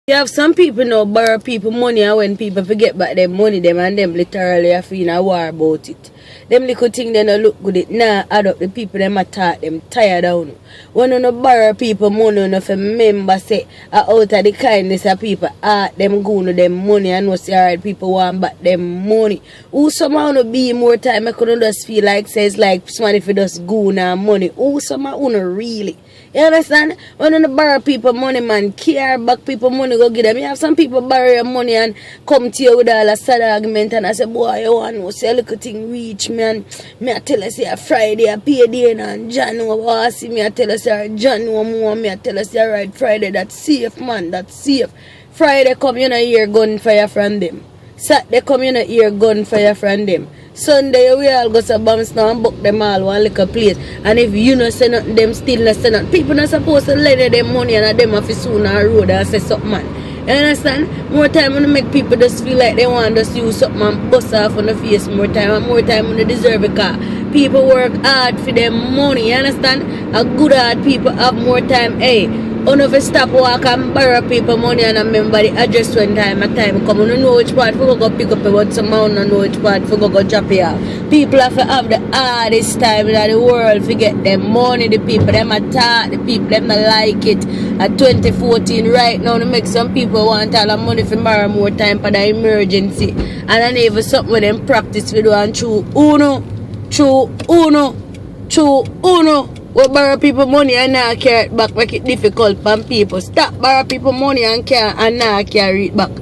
You have some people now borrow people money, and when people forget back them money, them and them literally are feeling a war about it. Them little thing they no look good, it nah add up. The people them attack them tired down. When you no borrow people money, you no remember say out of the kindness of people, them go to them money and no say alright people want back them money. Who somehow no be more time I couldn't just feel like says like someone if you just go na money. Who somehow no really. You understand? When you borrow people money, man, care back people money, go give them. You have some people borrow your money and come to you with all a sad argument and I say, boy, you want to say a little thing reach me and me I tell you say a Friday a payday and John no see me I tell you say John no more me I tell you say right Friday that's safe man, that's safe. Friday come you know hear gunfire from them. Saturday come you know hear gunfire from them. Sunday we all go to bombs now and book them all one little place. And if you no say nothing, them still not say nothing. People not supposed to lend them money and them have to soon on road and say something man. You understand? More time when you make people just feel like they want to use something and bust off on the face more time and more time when they deserve it car. People work hard for them money, you understand? A good hard people have more time. Hey, you know if you stop walk and borrow people money and remember the address when time come. You don't know which part for go pick up about some amount and know which part for go drop it off. People have to have the hardest time in the world to get them money. The people them attack, the people them not like it. At 2014 right now to make some people want all the money for borrow more time for the emergency. And then even something with them practice we do and through uno. We borrow people money and not carry it back, make it difficult for people. Stop borrow people money and not carry it back.